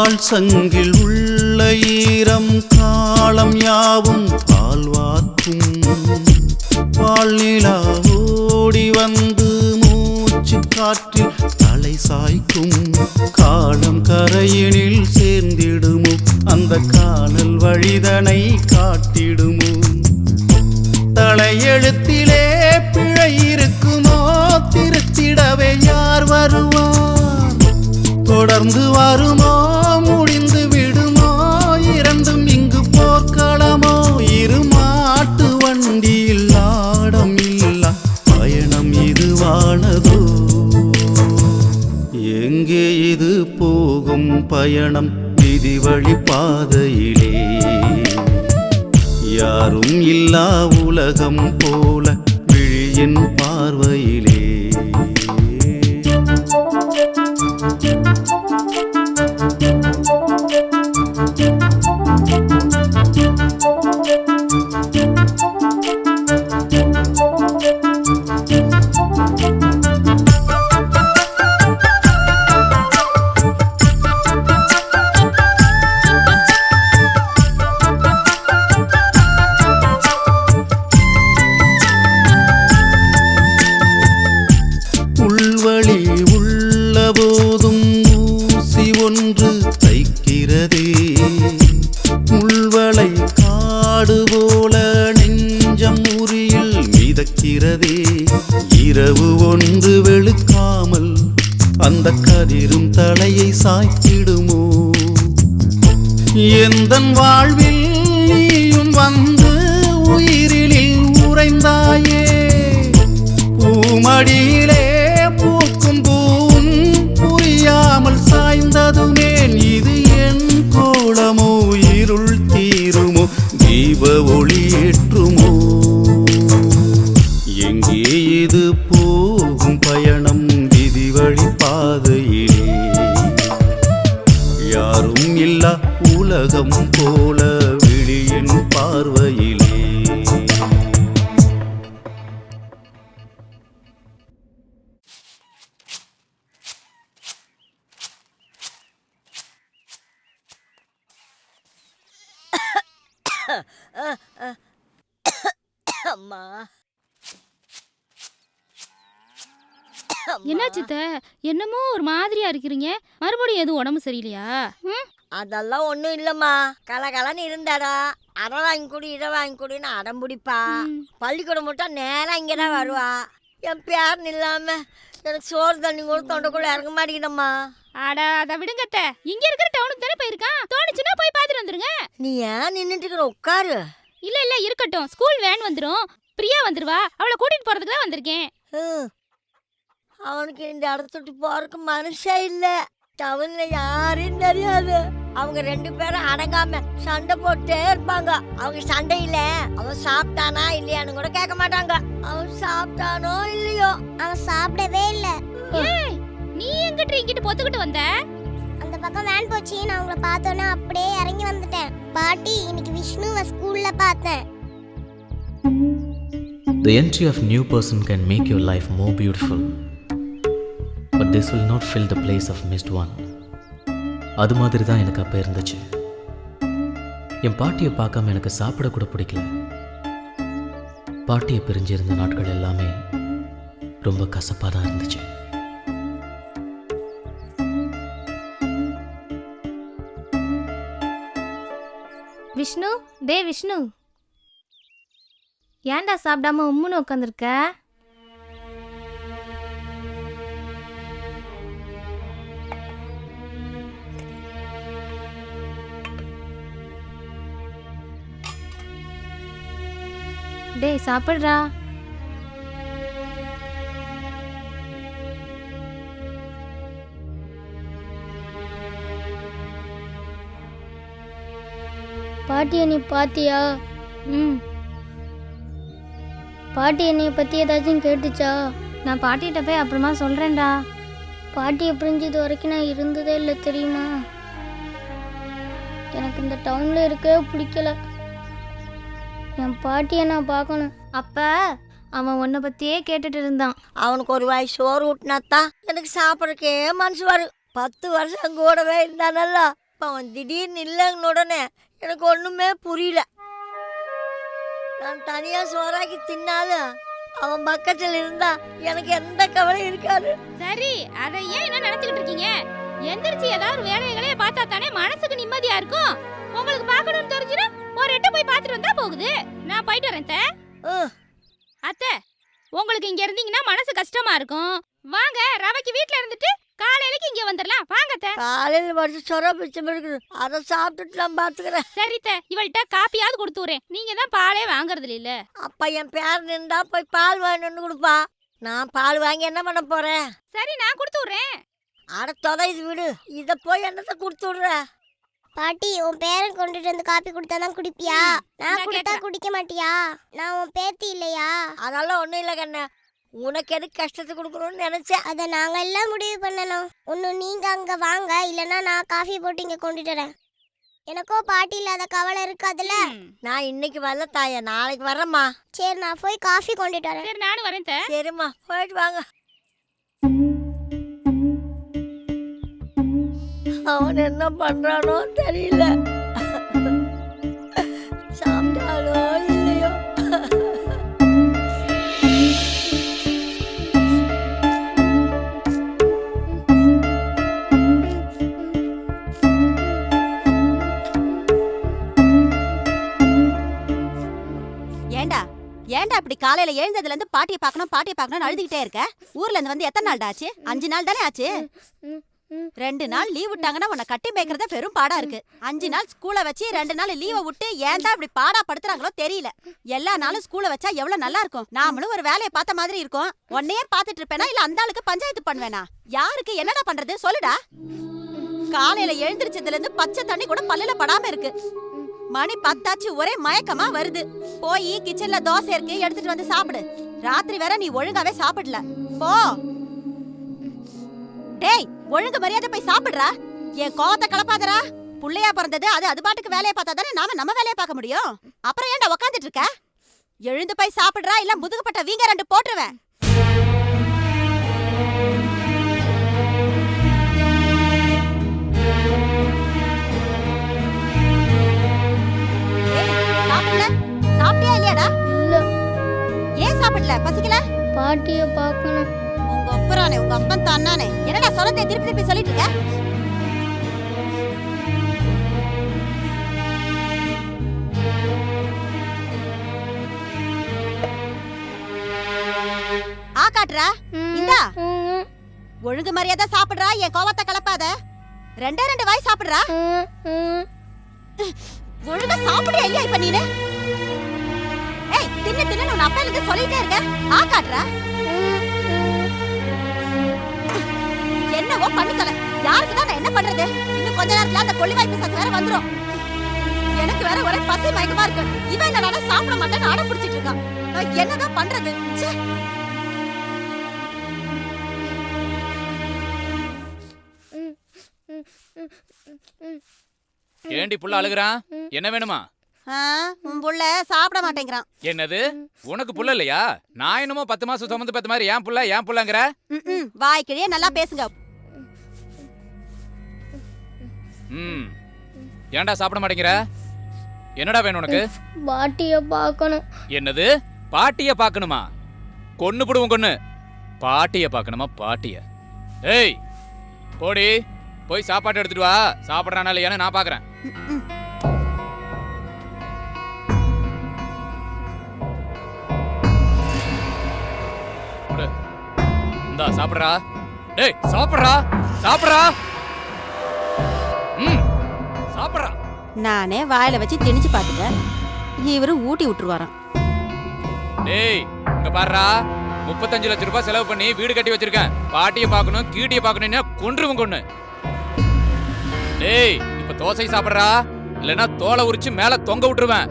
கால் சங்கில் உள்ள ஈரம் காலம் யாவும் பால் வார்க்கும் பால் நிலா ஓடி வந்து மூச்சு காற்றில் தலை சாய்க்கும் காலம் கரையினில் சேர்ந்திடுமோ அந்த காணல் வழிதனை காட்டிடுமோ தலையெழுத்திலே பிழை இருக்குமோ திருத்திடவே யார் வருவார் தொடர்ந்து வருமோ முடிந்து விடுமோ இரண்டும் இங்கு போர்க்களமோ இரு மாட்டு வண்டியில் ஆடம் இல்லா பயணம் இதுவானதோ எங்கே இது போகும் பயணம் விதி வழி பாதையிலே யாரும் இல்லா உலகம் போல விழியின் பார்வையிலே உள்வழி உள்ள போதும் ஊசி ஒன்று தைக்கிறதே உள்வளை காடு போல நெஞ்சம் உரியில் மிதக்கிறதே இரவு ஒன்று வெளுக்காமல் அந்த கதிரும் தலையை சாய்த்திடுமோ எந்தன் வாழ்வில் நீயும் வந்து உயிரிலில் உறைந்தாயே பூமடியிலே பூக்கும் பூன் புரியாமல் சாய்ந்ததுமேன் இது என் கோலமோ இருள் தீருமோ தீப ஒளி ஏற்றுமோ எங்கே இது போகும் பயணம் விதி வழி பாதையிலே யாரும் இல்லா உலகம் போல விழியின் பார்வையிலே அம்மா என்னாச்சு அத்தை? என்னமோ ஒரு மாதிரியா இருக்கிறீங்க. மறுபடியும் எதுவும் உடம்பு சரியில்லையா? அதெல்லாம் ஒன்றும் இல்லைம்மா. கலகலன்னு இருந்தாடா. அரை வாங்கி கொடு இதை வாங்கி கொடுன்னு அடம் பிடிப்பா. பள்ளிக்கூடம் மட்டும் நேரம் இங்கே தான் வருவா. என் பேரன் இல்லாமல் எனக்கு சோறு தண்ணி கூட தொண்டைக்குள்ள இறங்க மாட்டேங்குதம்மா. ஆடா அதை விடுங்க அத்தை. இங்க இருக்கிற டவுனுக்கு தானே போயிருக்கான். தோணுச்சுன்னா போய் பார்த்துட்டு வந்துருங்க. நீ ஏன் நின்றுட்டு இருக்கிற? உட்காரு. இல்ல இல்ல இருக்கட்டும். ஸ்கூல் வேன் வந்துரும். பிரியா வந்துருவா. அவளை கூட்டிட்டு போறதுக்கு தான் வந்திருக்கேன். அவனுக்கு இந்த இடத்துட்டு போறதுக்கு மனுஷே இல்லை. டவுன்ல யாரும் தெரியாது. அவங்க ரெண்டு பேரும் அடங்காம சண்டை போட்டே இருப்பாங்க. அவங்க சண்டையில அவன் சாப்பிட்டானா இல்லையான்னு கூட கேட்க மாட்டாங்க. அவன் சாப்பிட்டானோ இல்லையோ. அவன் சாப்பிடவே இல்ல. ஏய் நீ எங்கிட்ட இங்கிட்டு பொத்துக்கிட்டு வந்த? அந்த பக்கம் வேன் போச்சு. நான் உங்களை பார்த்தோன்னே அப்படியே இறங்கி வந்துட்டேன். பாட்டி இன்னைக்கு விஷ்ணுவை ஸ்கூல்ல பார்த்தேன். The entry of new person can make your life more beautiful, but this will not fill the place of missed one. அது மாதிரி தான் எனக்கு அப்போ இருந்துச்சு. என் பாட்டியை பார்க்காம எனக்கு சாப்பிட கூட பிடிக்கல. பாட்டியை பிரிஞ்சிருந்த நாட்கள் எல்லாமே ரொம்ப கசப்பாக தான் இருந்துச்சு. விஷ்ணு, டே விஷ்ணு, ஏன்டா சாப்பிடாம உம்முன்னு உட்காந்துருக்க? டேய் சாப்பிட்றா. பாட்டி என்னை பாத்தியா? பாட்டி என்னை பத்தி ஏதாச்சும் கேட்டுச்சா? நான் பாட்டிகிட்ட போய் அப்புறமா சொல்கிறேன்டா. பாட்டியை பிரிஞ்சது வரைக்கும் நான் இருந்ததே இல்லை தெரியுமா? எனக்கு இந்த டவுனில் இருக்கவே பிடிக்கல. என் பாட்டியை நான் பார்க்கணும். அப்போ அவன் உன்னை பற்றியே கேட்டுட்டு இருந்தான். அவனுக்கு ஒரு வாய் சோறு ஊட்டினாத்தான் எனக்கு சாப்பிட்றக்கே மனசு வரும். 10 வருஷம் கூடவே இருந்தானல்ல. இப்போ அவன் திடீர்னு இல்லைன்னு உடனே எனக்கு ஒன்றுமே புரியல. நான் தனியாக சோறாக்கி தின்னாலும் அவன் பக்கத்தில் இருந்தா எனக்கு எந்த கவலையும் இருக்காது. சரி, அதை ஏன் என்ன நினைச்சுக்கிட்டு இருக்கீங்க? எந்திரிச்சு ஏதாவது வேலைகளே பார்த்தா தானே மனசுக்கு நிம்மதியா இருக்கும். உங்களுக்கு பார்க்கணும்னு தெரிஞ்சுனா ஒரு எட்டு போய் பார்த்துட்டு வந்தா போகுது. நான் போயிட்டு வரேன் அத்தை. அத்தை, உங்களுக்கு இங்க இருந்தீங்கன்னா மனசு கஷ்டமா இருக்கும். வாங்க, ரவைக்கு வீட்ல இருந்துட்டு காலையிலக்கு இங்க வந்துடலாம். வாங்க அத்தை. காலையில் வச்சு சொர பிச்சம் இருக்குது, அதை சாப்பிட்டுட்டு நான் பார்த்துக்கிறேன். சரி அத்தை, இவள்கிட்ட காப்பியாவது கொடுத்து வரேன். நீங்க தான் பாலே வாங்குறது இல்ல. அப்ப என் பேர் நின்றா போய் பால் வாங்கிட்டு கொடுப்பா. நான் பால் வாங்கி என்ன பண்ண போறேன்? சரி, நான் கொடுத்து விடுறேன். அடுத்ததை இது விடு, இதை போய் என்னத்தை கொடுத்து விடுற? பாட்டி, உன் பேரன் கொண்டுட்டு வந்து காப்பி கொடுத்தா தான் குடிப்பியா? நான் கொடுத்தா குடிக்க மாட்டியா? நான் உன் பேத்தி இல்லையா? அதெல்லாம் ஒன்றும் இல்லை கண்ணு, உனக்கு எதுக்கு கஷ்டத்தை கொடுக்கணும்னு நினைச்சேன். அதை நாங்கள் எல்லாம் முடிவு பண்ணணும். ஒன்று நீங்கள் அங்கே வாங்க, இல்லைன்னா நான் காஃபி போட்டு இங்கே கொண்டுட்டு வரேன். எனக்கோ பாட்டி இல்லாத கவலை இருக்காதுல்ல. நான் இன்னைக்கு வரல தாயா, நாளைக்கு வரேம்மா. சரி, நான் போய் காஃபி கொண்டுட்டு வரேன். சரி, நானும் வரேன் அத்தை. சரிம்மா, போயிட்டு வாங்க. அவன் என்ன பண்றானோ தெரியல. சாப்பிட்டாலோ இல்லையோ. ஏன்டா அப்படி காலையில எழுந்ததுல இருந்து பாட்டியை பார்க்கணும் அழுதுகிட்டே இருக்க? ஊர்ல இருந்து வந்து எத்தனை நாள் ஆச்சு? 5 நாள் தானே ஆச்சு. 2 நாள் லீவ் விட்டாங்கன்னா உன்னை கட்டி மேய்க்கிறத பெரும் பாடா இருக்கு. 5 நாள் ஸ்கூலை வச்சு 2 நாள் லீவை விட்டு ஏன்டா இப்படி பாடா படுத்துறாங்களோ தெரியல. எல்லா நாளும் ஸ்கூலை வச்சா எவ்வளவு நல்லா இருக்கும். நாமளும் ஒரு வேலையை பார்த்த மாதிரி இருக்கும். உன்னையே பார்த்துட்டு இருப்பேனா இல்ல அந்த ஆளுக்கு பஞ்சாயத்து பண்ணுவேனா? யாருக்கு என்னடா பண்றது சொல்லுடா. காலையில எழுந்திரிச்சதுல இருந்து பச்சை தண்ணி கூட பல்லுல படாம இருக்கு. மணி 10 ஆச்சு, ஒரே மயக்கமா வருது. போய் கிச்சன்ல தோசை இருக்கு, எடுத்துட்டு வந்து சாப்பிடு. ராத்திரி வேற நீ ஒழுங்காவே சாப்பிடல. போ. டேய், ஒழுங்கு மரியாதை போய் சாப்பிடுறா. என் கோவத்தை கலப்பாதரா. புள்ளையா பிறந்தது, அது பாட்டுக்கு வேலையை பார்த்தா தானே நாம நம்ம வேலையை பார்க்க முடியும். அப்புறம் ஏன்டா உக்காந்துட்டு இருக்க? எழுந்து போய் சாப்பிடுறா, இல்ல முதுகுப்பட்ட வீங்க 2 போட்டுருவேன். சாப்பிட்டியா இல்லையாடா? இல்ல. ஏன் சாப்பிடல? பசிக்கல? பாட்டியை பார்க்கணும். உங்க அப்பறானே, உங்க அப்பன் தானானே. என்னடா சொன்னதை திருப்பி சொல்லிட்டு இருக்க? ஆ காட்டுறா. இந்தா, ஒழுங்கு மரியாதை சாப்பிடுறா. என் கோவத்தை கலப்பாத. 2 வாய் சாப்பிடுறா. ஒழுங்கா சாப்பிடுறியா இல்லையா இப்ப நீனு? ஏய், தின்னு உன் அப்பா இருந்து சொல்லிட்டே இருக்க. ஆ காட்டுறா. என்னவோ பண்ணித்தல. யாருக்கு தான் நான் என்ன பண்றது? இன்னும் கொஞ்ச நேரத்துல அந்த கொள்ளிவாய் பிசாசு வேற வந்துரும். எனக்கு வேற ஒரே பசி மயக்கமா இருக்கு. இவன் என்னடா சாப்பிட மாட்டேன்னு அடம் பிடிச்சிட்டு இருக்கான். நான் என்னதான் பண்றது? ச்சே. ஏண்டி புள்ள அழுகுறான்? என்ன வேணுமா? உன் புள்ள சாப்பிட மாட்டேங்கிறான். என்னது, உனக்கு புள்ள இல்லையா? நான் என்னமோ 10 மாசம் சுமந்து பெத்த மாதிரி ஏன் புள்ளங்கிற? வாய் கிழியே நல்லா பேசுங்க. ஏன்டா சாப்பிட மாட்டேங்கிற? என்னடா வேணும் உனக்கு? பாட்டியை பார்க்கணும். என்னது, பாட்டிய பார்க்கணுமா? கொன்னு புடுவோம் கொன்னு. பாட்டிய பார்க்கணுமா? பாட்டிய? ஏய், போடி போய் சாப்பாடு எடுத்துட்டு வா. சாப்பிட்றானா இல்லையான்னு நான் பாக்குறேன். இந்தா சாப்பிடுறா. டேய், சாப்பிடுறா. சாப்பிடுறா. நானே வாயில வச்சு திணிச்சு பாத்துட்டேன். இவரு ஊட்டி விட்டுருவாராம். டேய், இங்க பாருடா. 35 லட்சம் ரூபாய் செலவு பண்ணி வீடு கட்டி வச்சிருக்கேன். பாட்டிய பார்க்கணும், கீட்டிய பார்க்கணும்னா கொன்றுவும் கொன்னு. டேய், இப்ப தோசை சாப்பிடுறா, இல்லனா தோலை உரிச்சு மேல தொங்க விட்டுருவேன்.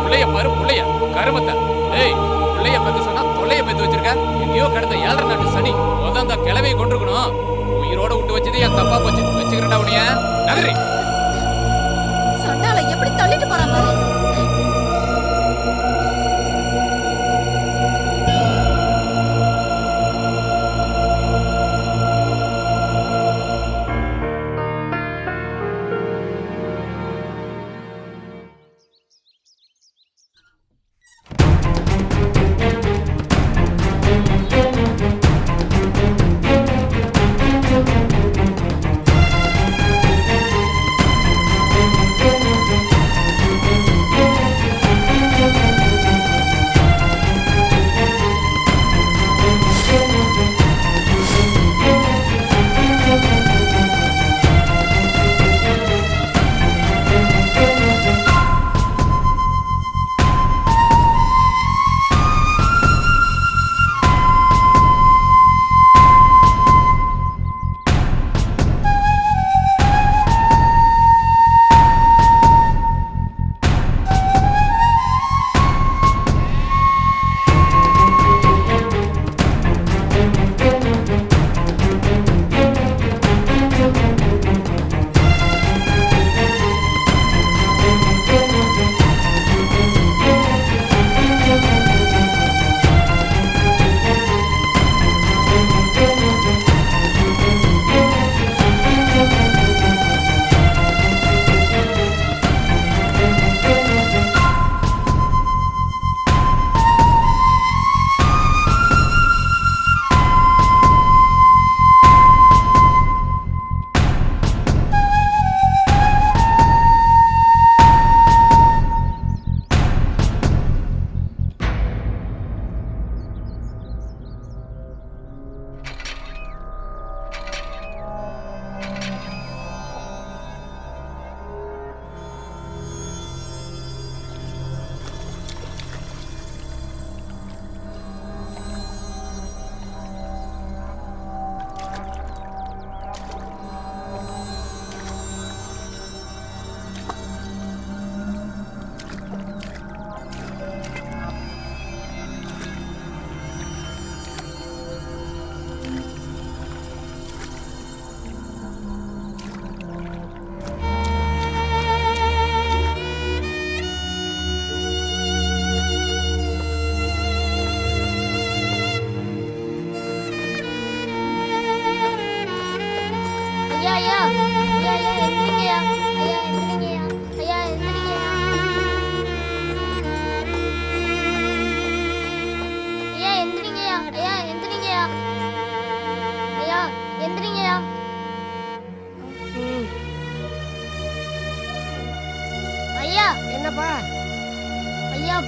புள்ளைய பாரு, புள்ளைய கருமத்தை. டேய், புள்ளைய பத்தி சொன்னா தொல்லைய பத்தி வச்சிருக்க. எங்கேயோ கிடந்த 7 நாட்டு சனி. அந்த கிளவையை கொண்டிருக்கணும். உயிரோட விட்டு வச்சது என் தப்பா போச்சு. வச்சுக்கிறேன்டா உனிய. நகரி. சண்டால எப்படி தள்ளிட்டு போறான் பாரு.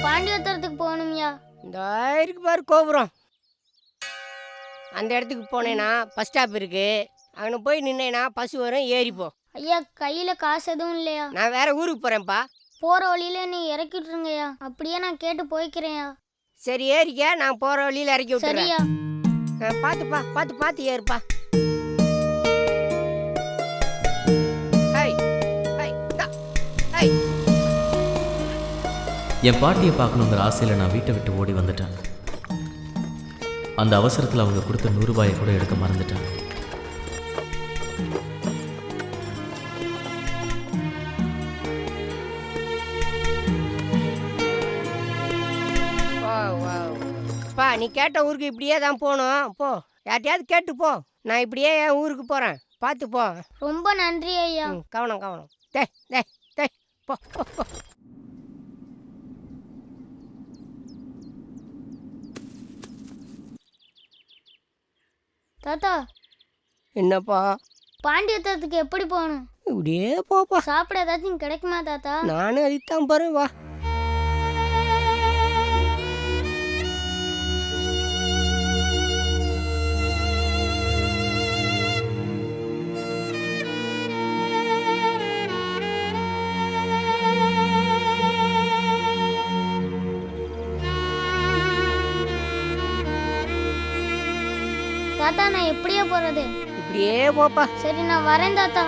பாண்டியத்தரத்துக்கு போகணும்யா. இந்த இருக்கு பாரு கோபுரம், அந்த இடத்துக்கு போனேன்னா பஸ் ஸ்டாப் இருக்கு, அங்கே போய் நின்னேன்னா பஸ் வரும், ஏறிப்போ. ஐயா கையில காசு எதுவும் இல்லையா? நான் வேற ஊருக்கு போறேன்ப்பா. போற வழியில நீ இறக்கி விட்டுருங்கய்யா. அப்படியே நான் கேட்டு போய்க்கிறேன்யா. சரி ஏறிக்க, நான் போற வழியில இறக்கி விட்டுறேன். சரியா? பார்த்துப்பா, பார்த்து ஏறுப்பா. Hi hi hi. என் பாட்டியை பார்க்கணுங்கிற ஆசையில் நான் வீட்டை விட்டு ஓடி வந்துட்டேன். அந்த அவசரத்தில் அவங்க கொடுத்த 100 ரூபாயை கூட எடுக்க மறந்துட்டேன். பா நீ கேட்ட ஊருக்கு இப்படியே தான் போகணும். போ, யார்ட்டையாவது கேட்டு போ. நான் இப்படியே என் ஊருக்கு போகிறேன், பார்த்து போ. ரொம்ப நன்றி ஐயா. கவனம். டே டே டே போ போ போ. தாத்தா என்னப்பா? பாண்டியத்தரத்துக்கு எப்படி போகணும்? இப்படியே போப்பா. சாப்பிட ஏதாச்சும் கிடைக்குமா தாத்தா? நானும் அதுதான் போகிறேன், வா. தாத்தா நான் எப்படியே போறது? இப்படியே போப்பா. சரி நான் வரேன் தாத்தா.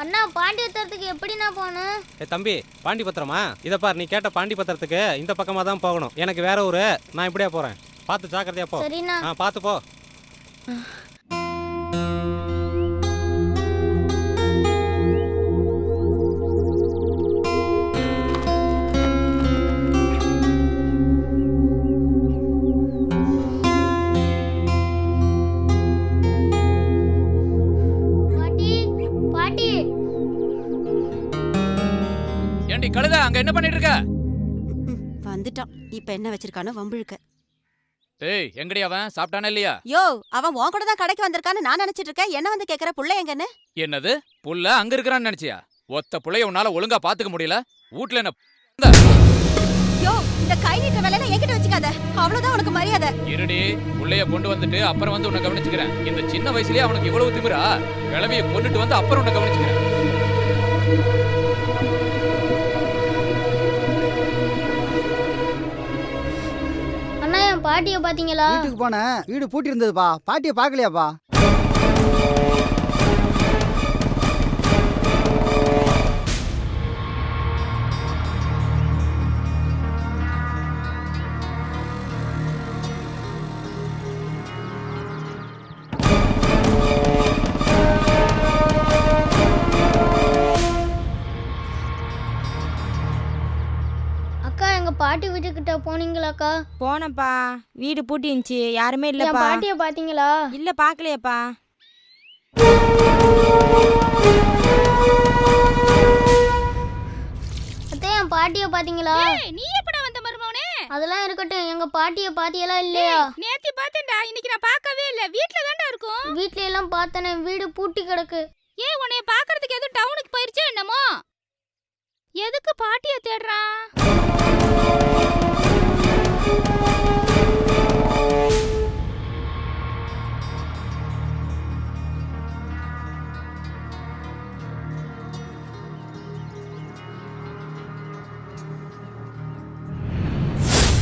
அண்ணா பாண்டியத்தரத்துக்கு எப்படி நான் போகணும்? தம்பி பாண்டி பத்திரமா? இதை பார், நீ கேட்ட பாண்டி பத்திரத்துக்கு இந்த பக்கமாக தான் போகணும். எனக்கு வேற ஊரு, நான் இப்படியே போகிறேன். பார்த்து ஜாக்கிரதையா போ. சரிண்ணா. பார்த்து போ. கழுதா, அங்க என்ன பண்ணிட்டு இருக்க? வந்துட்டான். இப்ப என்ன வச்சிருக்கானோ வம்பிழுக்க. ஏய், எங்கடி அவன்? சாப்பிட்டானே இல்லையா? யோ, அவன் உன் கூட தான் கடைக்கு வந்திருக்கான்னு நான் நினைச்சிட்டு இருக்கேன். என்ன வந்து கேக்குற? புள்ள எங்கன்னு? என்னது புள்ள அங்க இருக்கிறான்னு நினைச்சியா? ஒத்த புள்ளைய உன்னால ஒழுங்கா பாத்துக்க முடியல. வீட்ல என்ன? யோ, இந்த கை நீட்ட வேலையில என்கிட்ட வச்சுக்காத. அவ்வளவுதான் உனக்கு மரியாதை. இருடி, புள்ளைய கொண்டு வந்துட்டு அப்புறம் வந்து உன்னை கவனிச்சுக்கிறேன். இந்த சின்ன வயசுலயே அவனுக்கு இவ்வளவு திமிரா? கிளவிய கொண்டுட்டு வந்து அப்புறம் உன்னை கவனிச்சுக்கிறேன். அண்ணா என் பாட்டியை பாத்தீங்களா? வீட்டுக்கு போனேன், வீடு பூட்டி இருந்ததுப்பா. பாட்டியை பார்க்கலையாப்பா? அக்கா எங்க பாட்டி வீட்டுக்கிட்ட போனீங்களாக்கா? போனப்பா, வீடு பூட்டி இருந்துச்சு, யாருமே என் இல்லப்பா. பாட்டியை பாத்தீங்களா? இல்ல, பாக்கலையப்பா. அத்தை என் பாட்டியை பாத்தீங்களா? நீ எப்படா வந்த மருமவனே? அதெல்லாம் இருக்கட்டும், எங்க பாட்டியை பாத்தியெல்லாம் இல்லையா? நேத்து பார்த்தேன்டா, இன்னைக்கு நான் பார்க்கவே இல்ல. வீட்ல தான்டா இருக்கும். வீட்ல எல்லாம் பார்த்தனே, வீடு பூட்டி கிடக்கு. ஏய், உன்னைய பார்க்கிறதுக்கு எதுவும் டவுனுக்கு போயிருச்சா என்னமோ? எதுக்கு பாட்டியை தேடுறான்?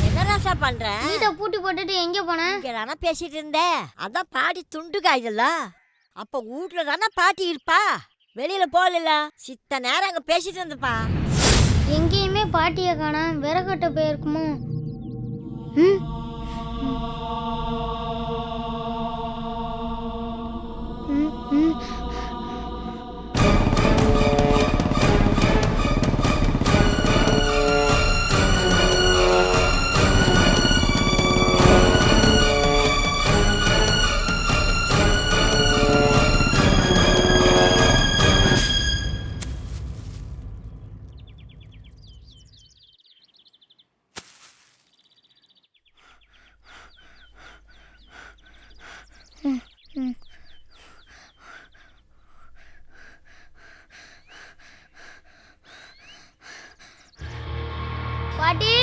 என்னடா பண்ற? வீட்டை பூட்டி போட்டுட்டு எங்க போன? இங்க தானே பேசிட்டு இருந்தேன். அதான் பாட்டி துண்டு காயுதுல்ல, அப்ப வீட்டுல தானே பாட்டி இருப்பா. வெளியில போகல. சித்த நேரம் அங்க பேசிட்டு இருந்தப்பா. எங்கேயுமே பாட்டியை காணா விறகட்ட போயிருக்குமோ? பாட்டி,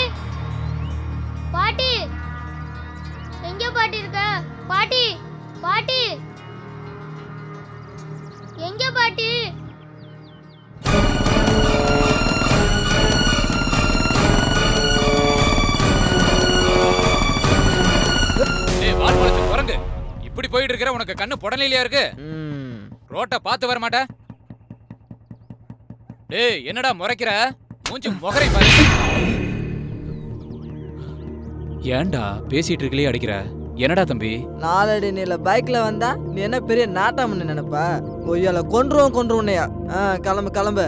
பாட்டி, எங்க பாட்டி இருக்க? பாட்டி, பாட்டி, எங்க பாட்டி? ஏய் வால் முளைச்ச குரங்கு, இப்படி போயிட்டு இருக்கிற உனக்கு கண்ணு புடலையிலயா இருக்கு? ரோட்ட பார்த்து வர மாட்டே? டேய் என்னடா முறைக்கிற? மூஞ்சி முகரை பாரு. ஏன்டா பேசிட்டு இருக்கலையே அடிக்கிற? என்னடா தம்பி? நாலடி நீல பைக்ல வந்தா நீ என்ன பெரிய நாட்டாமன்னு நினைப்பா? கொய்யால கொன்றுவோன்னையா? கிளம்பு கிளம்பு.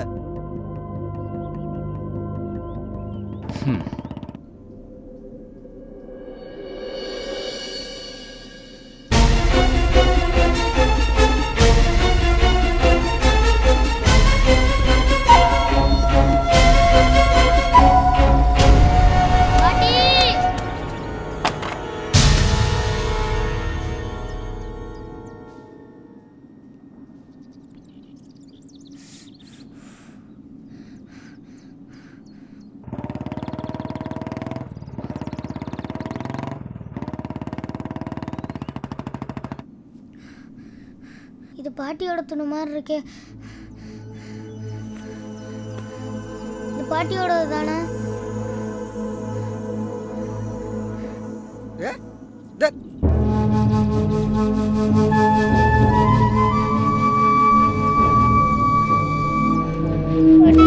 இது பாட்டியோட துணி மாதிரி இருக்கே. இது பாட்டியோடது தானே? பாட்டி,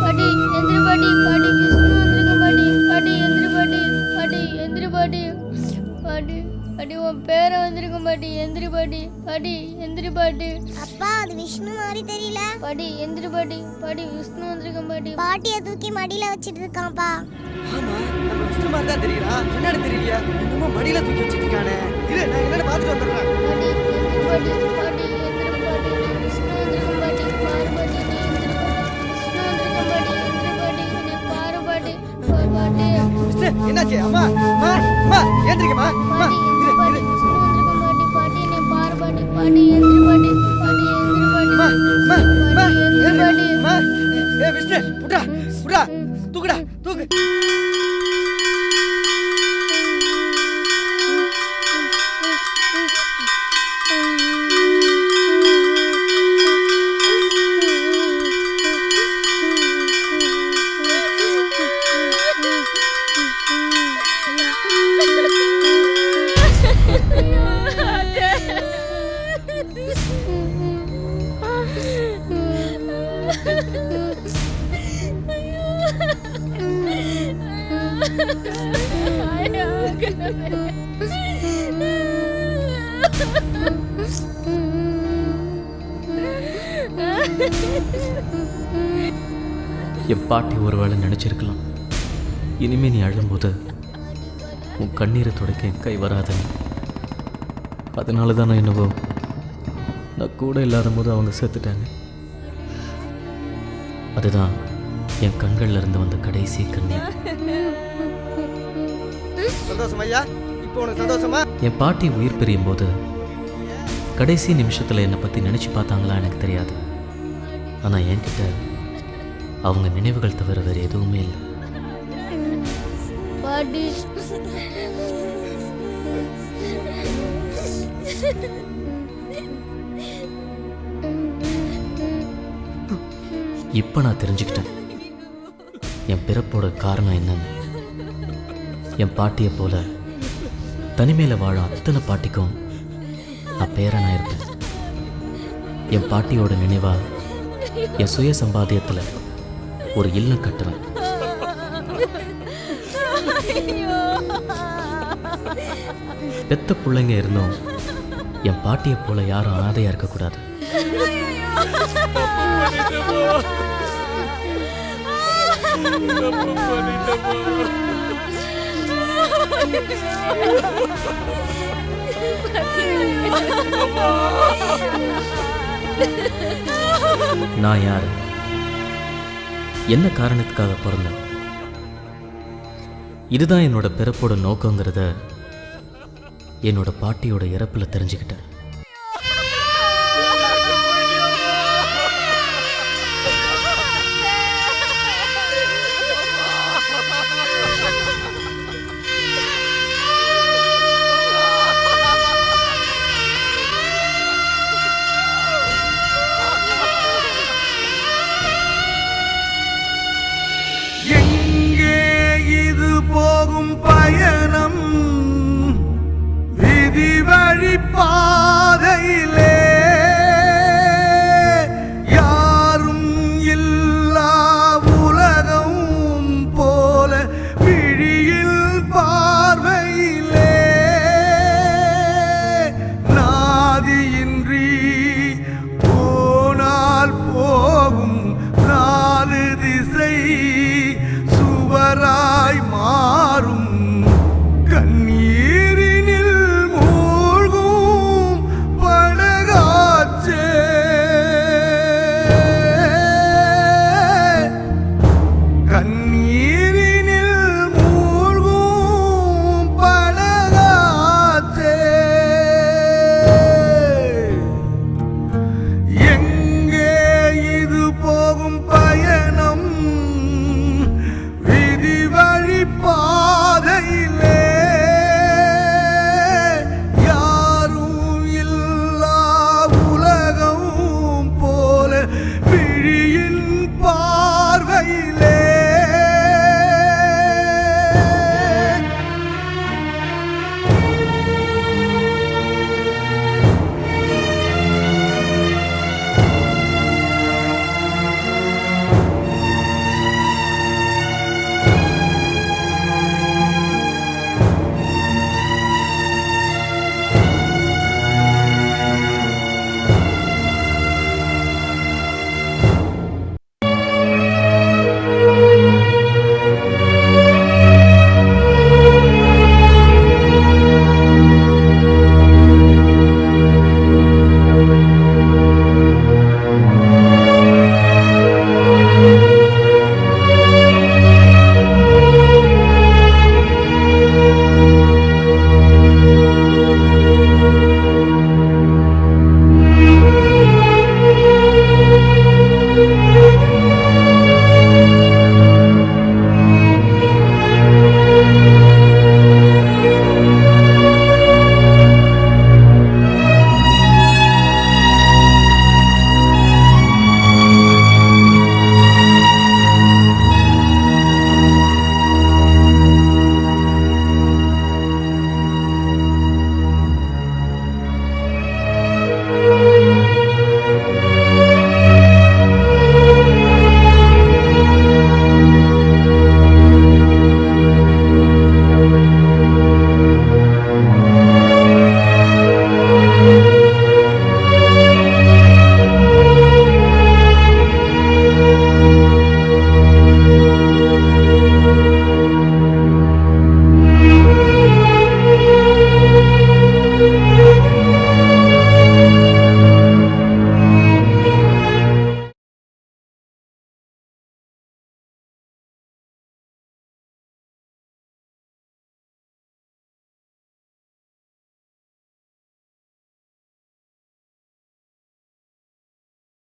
பாட்டி, எந்திரி பாட்டி, பாட்டி, விஷ்ணு வந்திருக்க பாட்டி, பாட்டி, எந்திரி பாட்டி, பாட்டி, எந்திரி பாட்டி, பாட்டி, பாட்டி, உன் பேரை வந்திருக்க பாட்டி, எந்திரி பாட்டி, பாட்டி, எந்திரி பாட்டி. அப்பா அது விஷ்ணு மாதிரி தெரியல. பாட்டி, எந்திரி பாட்டி, பாட்டி, விஷ்ணு வந்திருக்க பாட்டி. பாட்டியை தூக்கி மடியில வச்சிட்டு இருக்கான்ப்பா. ஆமா, நம்ம விஷ்ணு மாதிரி தான் தெரியறா. என்னன்னு தெரியலையா? என்னமோ மடியில தூக்கி வச்சிட்டு இருக்கானே. இரு, நான் என்னன்னு பார்த்துட்டு வந்துடுறேன். பாட்டி, எந்திரி பாட்டி, பாட்டி, எந்திரி பாட்டி, விஷ்ணு வந்திருக்க பாட்டி, பாரு பாட்டி, நீ எந்திரி பாட்டி, விஷ்ணு வந்திருக்க பாட்டி, எந்திரி பாட்டி, நீ பாரு பாட்டி, பாட்டி. விஷ்ணு, என்னாச்சு? அம்மா, அம்மா, அம்மா, எந்திரிக்கம்மா. அம்மா, இரு, இரு. விஷ்ணு வந்திருக்க பாட்டி, பாட்டி, நீ பாரு பாட்டி, பாட்டி, எந்திரி பாட்டி, பாட்டி, எந்திரி பாட்டி. அம்மா, அம்மா, அம்மா, எந்திரி பாட்டி. அம்மா. ஏய் விஷ்ணு, புடா, புடா, தூக்குடா, தூக்கு. என் பாட்டி ஒருவேளை நினச்சிருக்கலாம், இனிமே நீ அழும்போது உன் கண்ணீரை துடைக்க என் கை வராதுன்னு. அதனால தான் நான் என்னவோ நான் கூட இல்லாத போது அவங்க செத்துட்டாங்க. அதுதான் என் கண்கள்ல இருந்து வந்த கடைசி கண்ணீர். சந்தோஷம் ஐயா, இப்போ உனக்கு சந்தோஷமா? என் பாட்டி உயிர் பிரியும் போது கடைசி நிமிஷத்தில் என்னை பற்றி நினச்சி பார்த்தாங்களா எனக்கு தெரியாது. ஆனால் என்கிட்ட அவங்க நினைவுகள் தவிர வேறு எதுவுமே இல்லை. பாட்டி, இப்போ நான் தெரிஞ்சுக்கிட்டேன் என் பிறப்போட காரணம் என்னன்னு. என் பாட்டியை போல தனிமையில் வாழ அத்தனை பாட்டிக்கும் நான் பேரனாக இருப்பேன். என் பாட்டியோட நினைவா என் சுய சம்பாத்தியத்தில் ஒரு இல்லம் கட்டுவேன். பெத்த பிள்ளைங்க இருந்தும் என் பாட்டியை போல யாரும் அனாதையா இருக்கக்கூடாது. நான் யாரு, என்ன காரணத்துக்காக பிறந்தேன், இதுதான் என்னோட பிறப்போட நோக்கங்கிறத என்னோட பாட்டியோட இறப்புல தெரிஞ்சுக்கிட்டேன்.